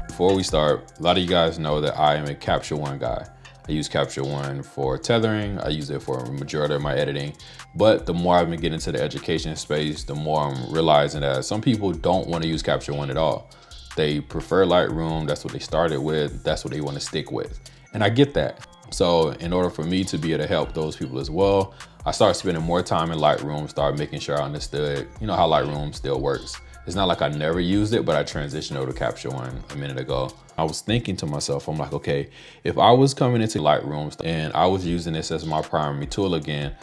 Before we start, a lot of you guys know that I am a Capture One guy. I use Capture One for tethering. I use it for a majority of my editing. But the more I've been getting into the education space, the more I'm realizing that some people don't want to use Capture One at all. They prefer Lightroom. That's what they started with. That's what they want to stick with. And I get that. So in order for me to be able to help those people as well, I started spending more time in Lightroom, started making sure I understood, how Lightroom still works. It's not like I never used it, but I transitioned over to Capture One a minute ago. I was thinking to myself, I'm like, okay, if I was coming into Lightroom and I was using this as my primary tool again,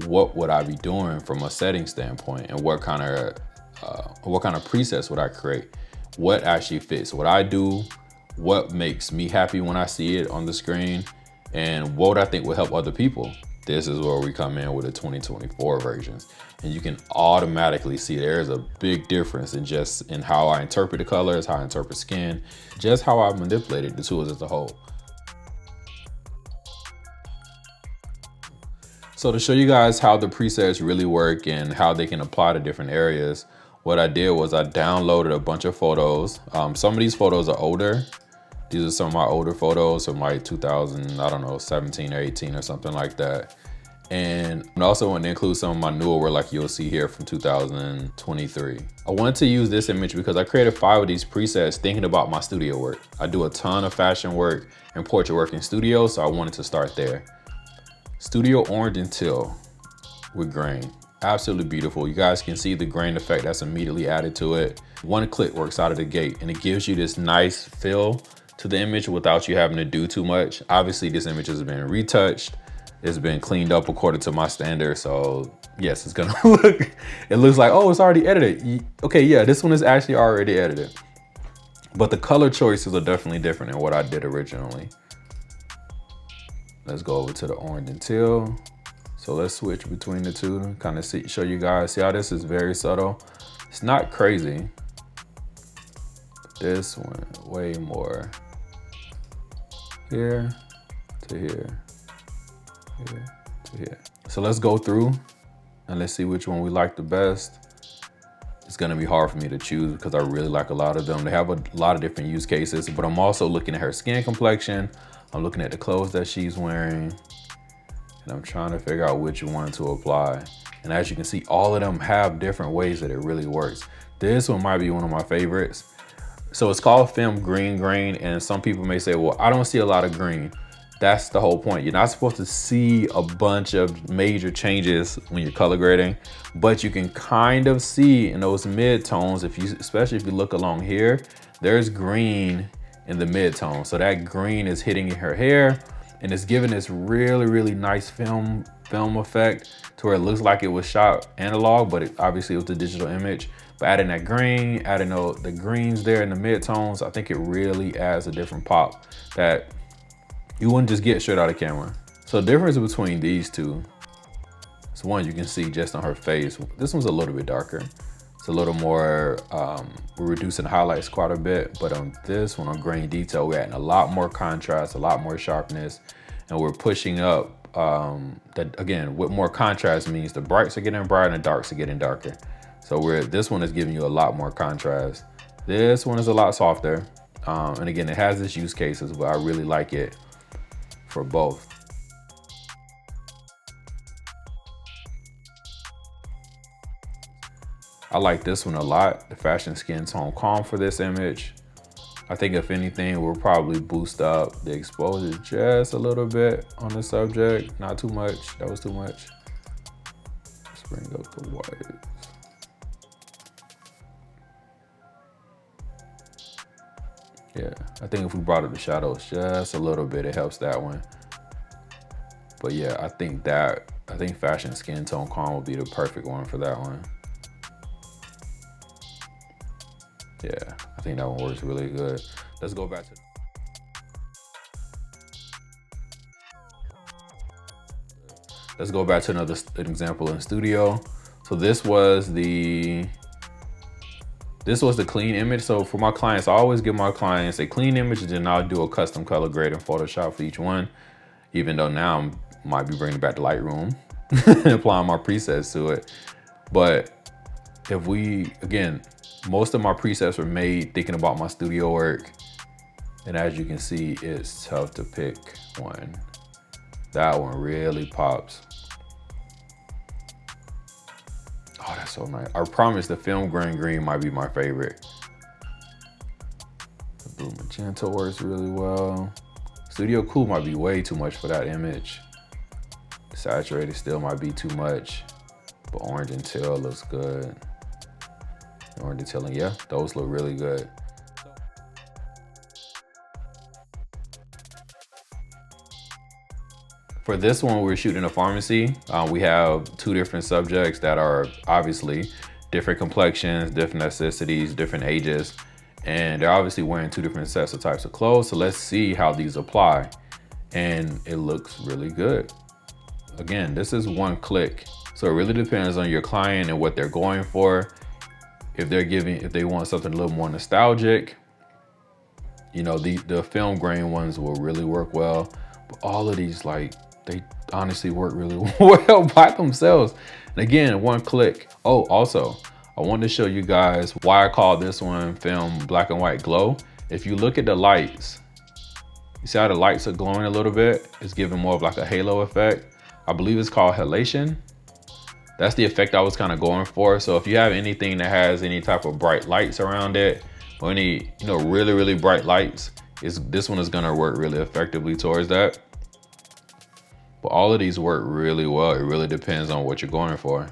what would I be doing from a setting standpoint, and what kind of presets would I create? What actually fits what I do? What makes me happy when I see it on the screen? And what would I think would help other people? This is where we come in with the 2024 versions. And you can automatically see there's a big difference in how I interpret the colors, how I interpret skin, just how I manipulated the tools as a whole. So to show you guys how the presets really work and how they can apply to different areas, what I did was I downloaded a bunch of photos. Some of these photos are older. These are some of my older photos from like 2017 or 18 or something like that. And I also want to include some of my newer work, like you'll see here, from 2023. I wanted to use this image because I created 5 of these presets thinking about my studio work. I do a ton of fashion work and portrait work in studio, so I wanted to start there. Studio Orange and Teal with grain. Absolutely beautiful. You guys can see the grain effect that's immediately added to it. One click works out of the gate, and it gives you this nice feel to the image without you having to do too much. Obviously, this image has been retouched. It's been cleaned up according to my standards. So yes, it's gonna it looks like, oh, it's already edited. Okay, yeah, this one is actually already edited. But the color choices are definitely different than what I did originally. Let's go over to the orange and teal. So let's switch between the two to kind of show you guys. See how this is very subtle? It's not crazy. This one, way more here to here. Here to here. So let's go through and let's see which one we like the best. It's gonna be hard for me to choose because I really like a lot of them. They have a lot of different use cases, but I'm also looking at her skin complexion. I'm looking at the clothes that she's wearing, and I'm trying to figure out which one to apply. And as you can see, all of them have different ways that it really works. This one might be one of my favorites. So it's called Film Green Grain, and some people may say, well, I don't see a lot of green. That's the whole point. You're not supposed to see a bunch of major changes when you're color grading, but you can kind of see in those mid-tones, especially if you look along here, there's green in the mid-tone. So that green is hitting her hair, and it's giving this really, really nice film effect to where it looks like it was shot analog, but obviously it was a digital image. But adding that green, adding the greens there in the mid-tones, I think it really adds a different pop that you wouldn't just get straight out of camera. So the difference between these two is, one, you can see just on her face. This one's a little bit darker. It's a little more, we're reducing highlights quite a bit, but on this one, on grain detail, we're adding a lot more contrast, a lot more sharpness, and we're pushing up, that again, what more contrast means, the brights are getting brighter and the darks are getting darker. So this one is giving you a lot more contrast. This one is a lot softer. And again, it has its use cases, but I really like it for both. I like this one a lot, the Fashion Skin Tone Calm for this image. I think if anything, we'll probably boost up the exposure just a little bit on the subject. Not too much, that was too much. Let's bring up the white. Yeah, I think if we brought up the shadows just a little bit, it helps that one. But yeah, I think Fashion Skin Tone Calm will be the perfect one for that one. Yeah, I think that one works really good. Let's go back to another example in studio. So this was the clean image. So for my clients, I always give my clients a clean image, and then I'll do a custom color grade in Photoshop for each one. Even though now I might be bringing it back to Lightroom and applying my presets to it. But if we, again, Most of my presets were made thinking about my studio work. And as you can see, it's tough to pick one. That one really pops. Oh, that's so nice. I promise the film grain green might be my favorite. The blue magenta works really well. Studio Cool might be way too much for that image. Saturated still might be too much, but orange and teal looks good. Orange and teal, and yeah, those look really good. For this one, we're shooting a pharmacy. We have 2 different subjects that are obviously different complexions, different ethnicities, different ages, and they're obviously wearing 2 different sets of types of clothes. So let's see how these apply. And it looks really good. Again, this is one click. So it really depends on your client and what they're going for. If they want something a little more nostalgic, you know, the film grain ones will really work well. But all of these, like, they honestly work really well by themselves. And again, one click. Oh, also, I wanted to show you guys why I call this one film black and white glow. If you look at the lights, you see how the lights are glowing a little bit? It's giving more of like a halo effect. I believe it's called halation. That's the effect I was kind of going for. So if you have anything that has any type of bright lights around it, or any, you know, really, really bright lights, this one is gonna work really effectively towards that. But all of these work really well. It really depends on what you're going for.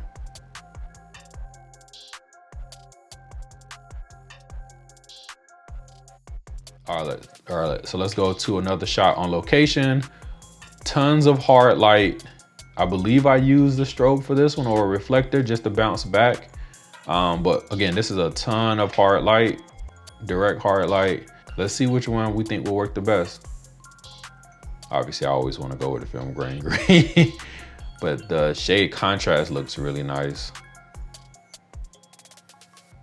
All right, so let's go to another shot on location. Tons of hard light. I believe I used the strobe for this one, or a reflector, just to bounce back. But again, this is a ton of hard light, direct hard light. Let's see which one we think will work the best. Obviously, I always want to go with the film grain green, but the shade contrast looks really nice.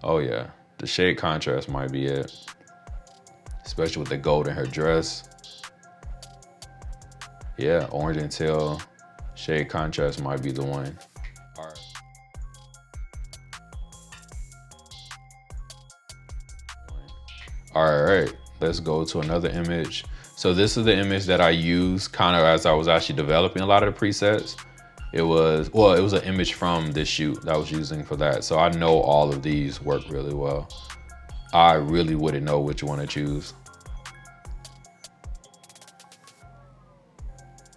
Oh yeah, the shade contrast might be it, especially with the gold in her dress. Yeah, orange and teal, shade contrast might be the one. All right, let's go to another image. So this is the image that I used kind of as I was actually developing a lot of the presets. It was an image from this shoot that I was using for that. So I know all of these work really well. I really wouldn't know which one to choose.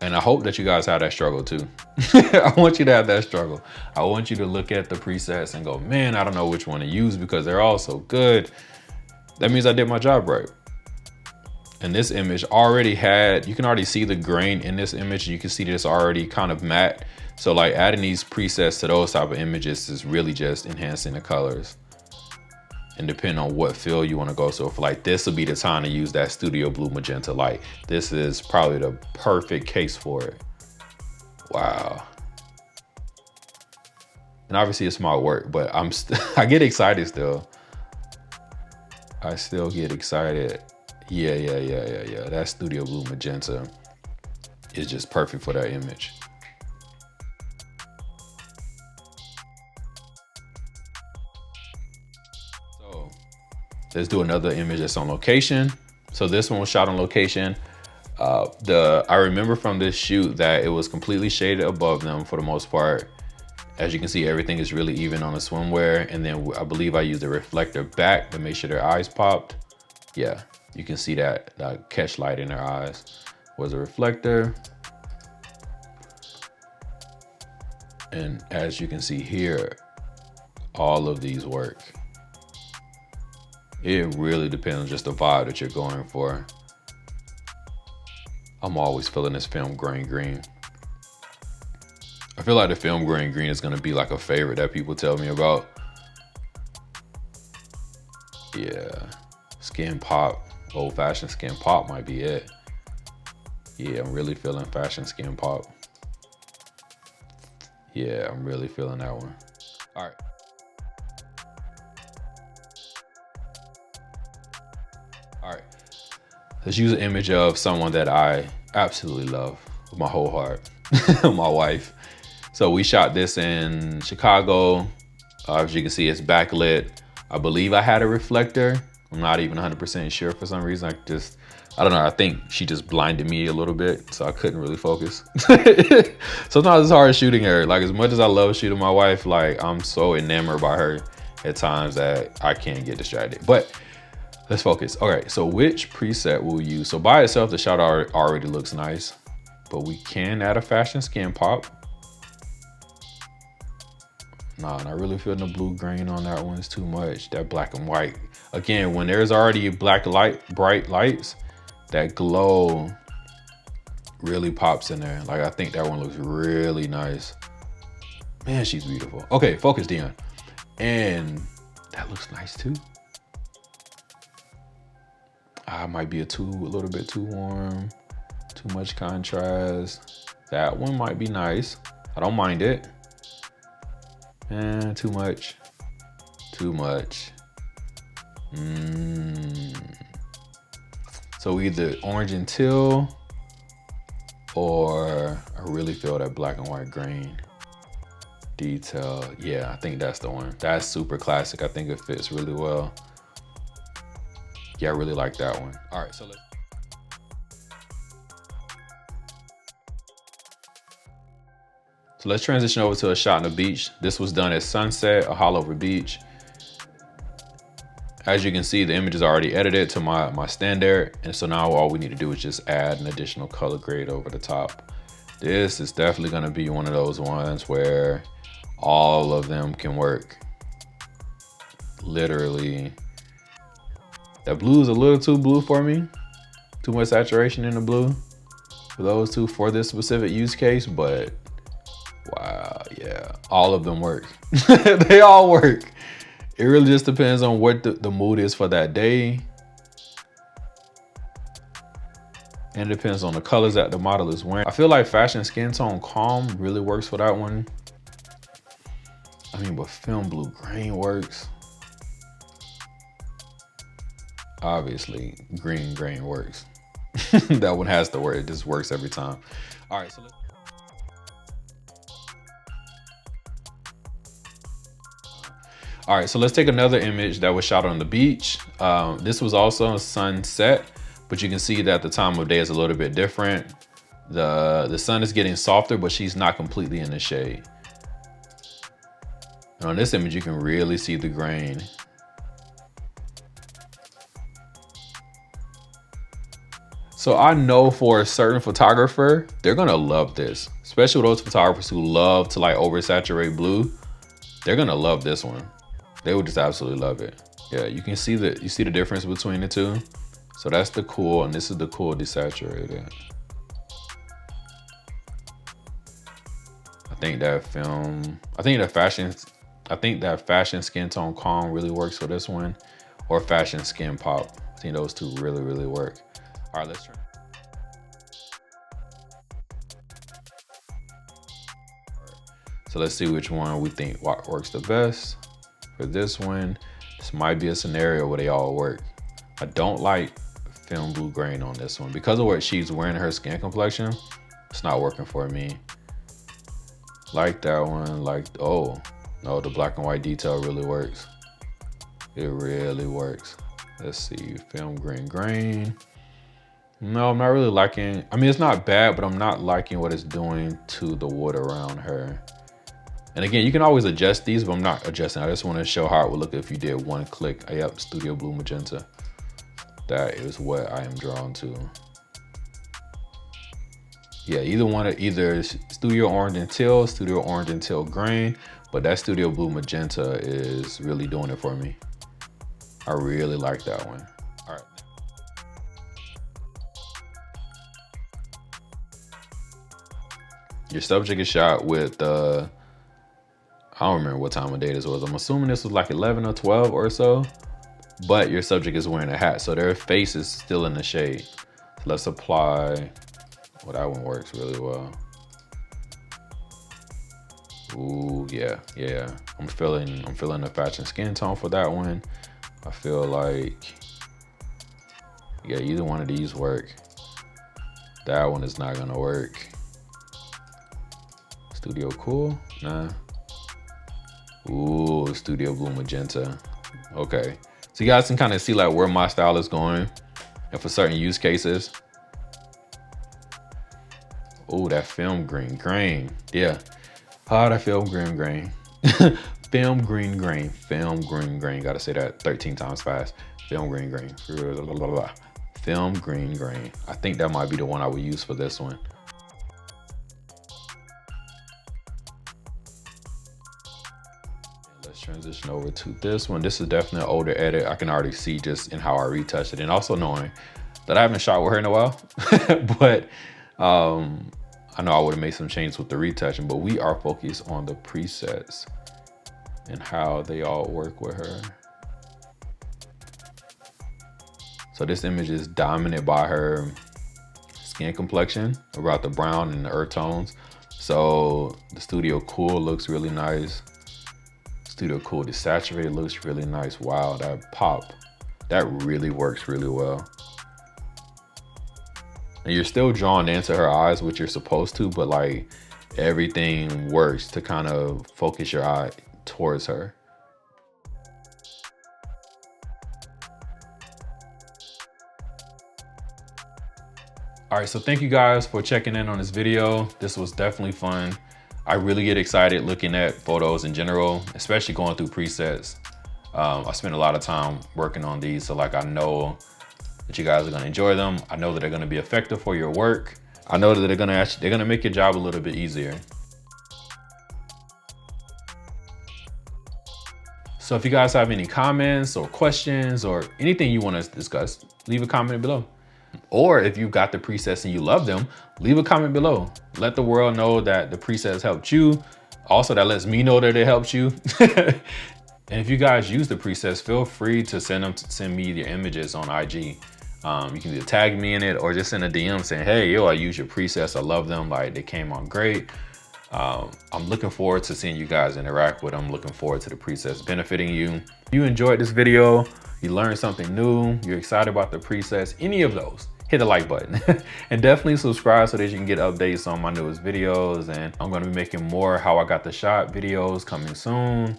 And I hope that you guys have that struggle too. I want you to have that struggle. I want you to look at the presets and go, man, I don't know which one to use because they're all so good. That means I did my job right. And this image already you can already see the grain in this image. You can see that it's already kind of matte. So like adding these presets to those type of images is really just enhancing the colors. And depending on what fill you want to go. So if like this would be the time to use that studio blue magenta light. This is probably the perfect case for it. Wow. And obviously it's smart work, but I get excited still. I still get excited. Yeah. That studio blue magenta is just perfect for that image. So let's do another image that's on location. So this one was shot on location. I remember from this shoot that it was completely shaded above them for the most part. As you can see, everything is really even on the swimwear. And then I believe I used a reflector back to make sure their eyes popped. Yeah, you can see that catch light in their eyes was a reflector. And as you can see here, all of these work. It really depends on just the vibe that you're going for. I'm always feeling this film grain green. I feel like the film grain green is gonna be like a favorite that people tell me about. Yeah, skin pop, old fashioned skin pop might be it. Yeah, I'm really feeling fashion skin pop. Yeah, I'm really feeling that one. All right. All right, let's use an image of someone that I absolutely love with my whole heart, my wife. So we shot this in Chicago. As you can see, it's backlit. I believe I had a reflector. I'm not even 100% sure for some reason. I don't know. I think she just blinded me a little bit, so I couldn't really focus. Sometimes it's hard shooting her. Like, as much as I love shooting my wife, like, I'm so enamored by her at times that I can't get distracted. But let's focus. All right, so which preset will we use? So by itself, the shot already looks nice, but we can add a fashion skin pop. Nah, not really feeling the blue grain on that one. It's too much. That black and white. Again, when there's already black light, bright lights, that glow really pops in there. Like, I think that one looks really nice. Man, she's beautiful. Okay, focus, Dion. And that looks nice too. Might be a little bit too warm, too much contrast. That one might be nice. I don't mind it. And too much. So either orange and teal, or I really feel that black and white grain detail. Yeah, I think that's the one. That's super classic. I think it fits really well. Yeah, I really like that one. All right, so let's transition over to a shot on the beach. This was done at sunset, a Hollover beach. As you can see, the image is already edited to my standard. And so now all we need to do is just add an additional color grade over the top. This is definitely gonna be one of those ones where all of them can work. Literally. That blue is a little too blue for me. Too much saturation in the blue for those two for this specific use case, but wow, yeah, all of them work. They all work. It really just depends on what the mood is for that day. And it depends on the colors that the model is wearing. I feel like Fashion Skin Tone Calm really works for that one. I mean, but Film Blue Grain works. Obviously, Green Grain works. That one has to work. It just works every time. All right, so let's take another image that was shot on the beach. This was also a sunset, but you can see that the time of day is a little bit different. The sun is getting softer, but she's not completely in the shade. And on this image, you can really see the grain. So I know for a certain photographer, they're gonna love this, especially those photographers who love to like oversaturate blue. They're gonna love this one. They would just absolutely love it. Yeah, you see the difference between the two. So that's the cool, and this is the cool desaturated. I think that Fashion Skin Tone Calm really works for this one, or Fashion Skin Pop. I think those two really, really work. All right, let's try. So let's see which one we think works the best. For this one, this might be a scenario where they all work. I don't like Film Blue Grain on this one. Because of what she's wearing her skin complexion, it's not working for me. Like that one, oh, no, the black and white detail really works. It really works. Let's see, Film Green Grain. No, I'm not really liking, I mean, it's not bad, but I'm not liking what it's doing to the wood around her. And again, you can always adjust these, but I'm not adjusting. I just want to show how it would look if you did one click. Yep, Studio Blue Magenta. That is what I am drawn to. Yeah, either Studio Orange and Teal, Studio Orange and Teal Grain, but that Studio Blue Magenta is really doing it for me. I really like that one. All right. Your subject is shot with I don't remember what time of day this was. I'm assuming this was like 11 or 12 or so, but your subject is wearing a hat, so their face is still in the shade. So let's apply, well, that one works really well. Ooh, yeah. I'm feeling the Fashion Skin Tone for that one. I feel like, yeah, either one of these work. That one is not gonna work. Studio Cool, nah. Ooh, Studio Blue Magenta. Okay, so you guys can kind of see like where my style is going, and for certain use cases. Oh, that film green grain. Yeah. Ah, that film green grain. Film green grain. Film green grain. Gotta say that 13 times fast. Film green grain. Film green grain. I think that might be the one I would use for this one. Let's transition over to this one. This is definitely an older edit. I can already see just in how I retouched it, and also knowing that I haven't shot with her in a while. But I know I would have made some changes with the retouching, but we are focused on the presets and how they all work with her. So this image is dominated by her skin complexion, about the brown and the earth tones. So the Studio Cool looks really nice. Studio Cool Desaturated looks really nice. Wow, that pop, that really works really well. And you're still drawn into her eyes, which you're supposed to, but like everything works to kind of focus your eye towards her. All right, so thank you guys for checking in on this video. This was definitely fun. I really get excited looking at photos in general, especially going through presets. I spent a lot of time working on these, so like I know that you guys are gonna enjoy them. I know that they're gonna be effective for your work. I know that they're gonna make your job a little bit easier. So if you guys have any comments or questions or anything you wanna discuss, leave a comment below. Or if you've got the presets and you love them, leave a comment below. Let the world know that the presets helped you. Also, that lets me know that it helped you. And if you guys use the presets, feel free to send me your images on IG. You can either tag me in it or just send a DM saying, hey, yo, I use your presets. I love them. Like, they came on great. I'm looking forward to seeing you guys interact with them. Looking forward to the presets benefiting you. If you enjoyed this video, you learned something new, you're excited about the presets, any of those, hit the like button. And definitely subscribe so that you can get updates on my newest videos. And I'm gonna be making more how I got the shot videos coming soon.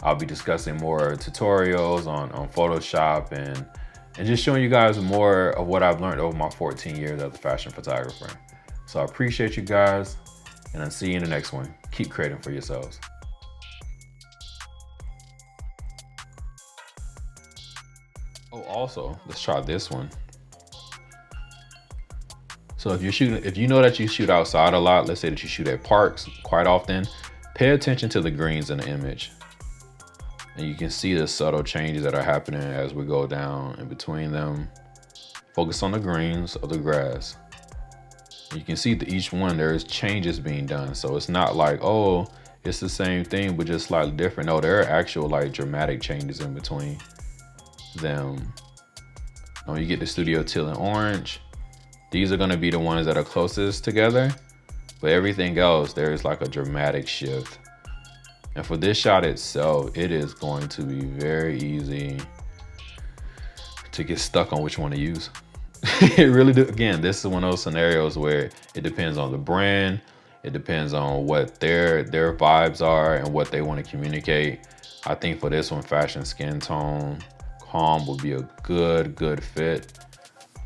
I'll be discussing more tutorials on Photoshop and just showing you guys more of what I've learned over my 14 years as a fashion photographer. So I appreciate you guys, and I'll see you in the next one. Keep creating for yourselves. Oh, also, let's try this one. So if you know that you shoot outside a lot, let's say that you shoot at parks quite often, pay attention to the greens in the image. And you can see the subtle changes that are happening as we go down in between them. Focus on the greens of the grass. You can see that each one, there's changes being done. So it's not like, oh, it's the same thing, but just slightly different. No, there are actual like dramatic changes in between them. When you get the Studio Teal and Orange, these are gonna be the ones that are closest together, but everything else, there's like a dramatic shift. And for this shot itself, it is going to be very easy to get stuck on which one to use. It really do. Again, this is one of those scenarios where it depends on the brand, it depends on what their vibes are and what they want to communicate. I think for this one, fashion skin tone, calm would be a good fit.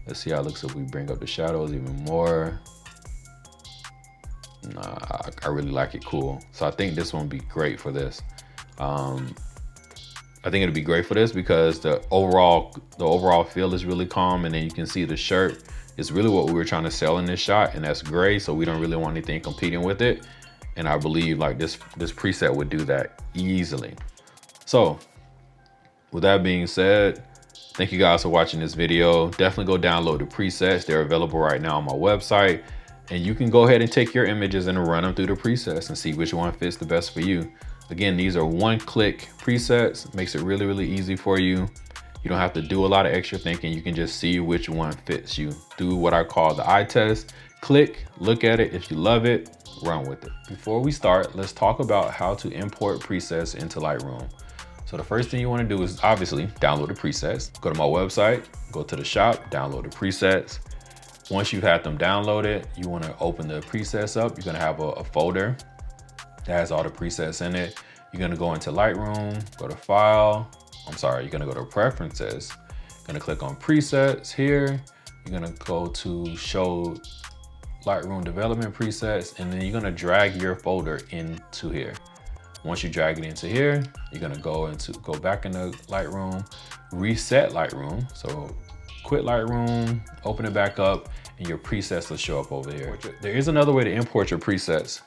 Let's see how it looks if we bring up the shadows even more. Nah, I really like it cool. So I think this one would be great for this. I think it'd be great for this because the overall feel is really calm, and then you can see the shirt is really what we were trying to sell in this shot, and that's gray, so we don't really want anything competing with it. And I believe like this preset would do that easily. So with that being said, thank you guys for watching this video. Definitely go download the presets. They're available right now on my website. And you can go ahead and take your images and run them through the presets and see which one fits the best for you. Again, these are one-click presets. Makes it really easy for you. You don't have to do a lot of extra thinking. You can just see which one fits you. Do what I call the eye test. Click, look at it. If you love it, run with it. Before we start, let's talk about how to import presets into Lightroom. So the first thing you want to do is obviously download the presets. Go to my website, go to the shop, download the presets. Once you've had them downloaded, you want to open the presets up. You're going to have a folder that has all the presets in it. You're going to go into Lightroom, go to File, you're gonna go to preferences, you're gonna click on presets here, you're gonna go to show Lightroom development presets, and then you're gonna drag your folder into here. Once you drag it into here, you're gonna go back into Lightroom, reset Lightroom. So quit Lightroom, open it back up, and your presets will show up over here. There is another way to import your presets.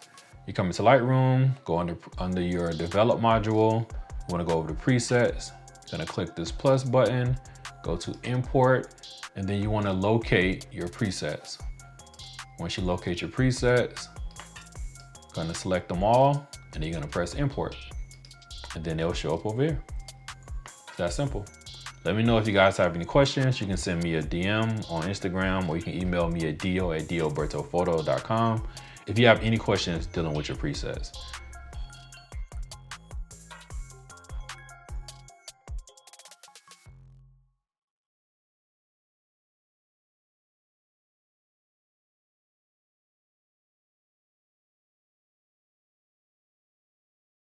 You come into Lightroom, go under your develop module, you wanna go over to presets, you're gonna click this plus button, go to import, and then you wanna locate your presets. Once you locate your presets, gonna select them all, and then you're gonna press import. And then they'll show up over here. It's that simple. Let me know if you guys have any questions. You can send me a DM on Instagram, or you can email me at dio@diobertophoto.com if you have any questions dealing with your presets.